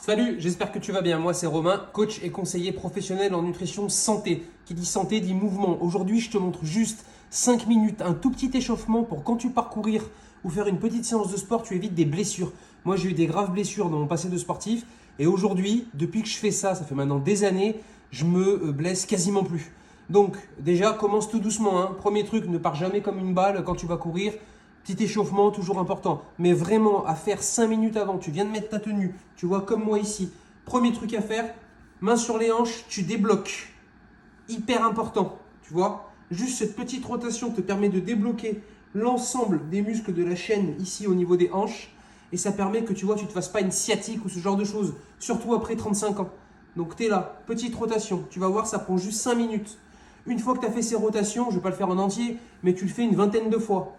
Salut, j'espère que tu vas bien. Moi, c'est Romain, coach et conseiller professionnel en nutrition santé. Qui dit santé dit mouvement. Aujourd'hui, je te montre juste 5 minutes, un tout petit échauffement pour quand tu pars courir ou faire une petite séance de sport, tu évites des blessures. Moi, j'ai eu des graves blessures dans mon passé de sportif. Et aujourd'hui, depuis que je fais ça, ça fait maintenant des années, je me blesse quasiment plus. Donc, déjà, commence tout doucement, hein. Premier truc, ne pars jamais comme une balle quand tu vas courir. Petit échauffement, toujours important. Mais vraiment, à faire 5 minutes avant, tu viens de mettre ta tenue, tu vois comme moi ici. Premier truc à faire, main sur les hanches, tu débloques. Hyper important, tu vois. Juste cette petite rotation te permet de débloquer l'ensemble des muscles de la chaîne ici au niveau des hanches. Et ça permet que tu vois, tu ne te fasses pas une sciatique ou ce genre de choses, surtout après 35 ans. Donc tu es là, petite rotation. Tu vas voir, ça prend juste 5 minutes. Une fois que tu as fait ces rotations, je ne vais pas le faire en entier, mais tu le fais une vingtaine de fois.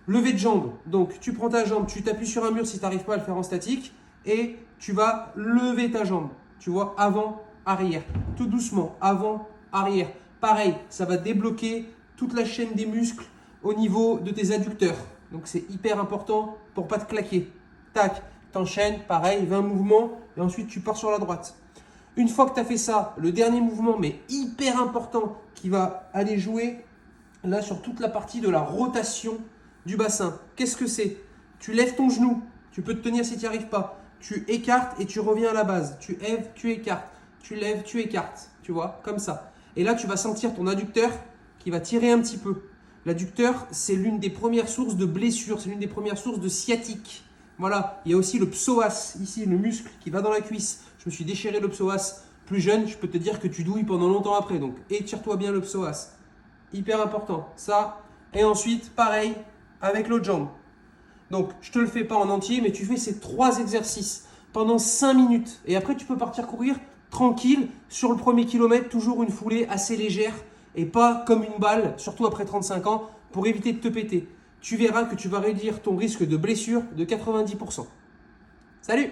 Lever de jambe, donc tu prends ta jambe, tu t'appuies sur un mur si tu n'arrives pas à le faire en statique et tu vas lever ta jambe, tu vois, avant, arrière, tout doucement, avant, arrière. Pareil, ça va débloquer toute la chaîne des muscles au niveau de tes adducteurs. Donc c'est hyper important pour ne pas te claquer. Tac, t'enchaînes, pareil, 20 mouvements et ensuite tu pars sur la droite. Une fois que tu as fait ça, le dernier mouvement, mais hyper important, qui va aller jouer là sur toute la partie de la rotation du bassin. Qu'est-ce que c'est? Tu lèves ton genou, tu peux te tenir si tu n'y arrives pas. Tu écartes et tu reviens à la base. Tu lèves, tu écartes. Tu lèves, tu écartes. Tu vois, comme ça. Et là, tu vas sentir ton adducteur qui va tirer un petit peu. L'adducteur, c'est l'une des premières sources de blessures, c'est l'une des premières sources de sciatique. Voilà, il y a aussi le psoas, ici, le muscle qui va dans la cuisse. Je me suis déchiré le psoas plus jeune, je peux te dire que tu douilles pendant longtemps après. Donc, étire-toi bien le psoas. Hyper important, ça. Et ensuite, pareil, avec l'autre jambe. Donc, je ne te le fais pas en entier, mais tu fais ces 3 exercices pendant 5 minutes. Et après, tu peux partir courir tranquille sur le premier kilomètre, toujours une foulée assez légère et pas comme une balle, surtout après 35 ans, pour éviter de te péter. Tu verras que tu vas réduire ton risque de blessure de 90%. Salut!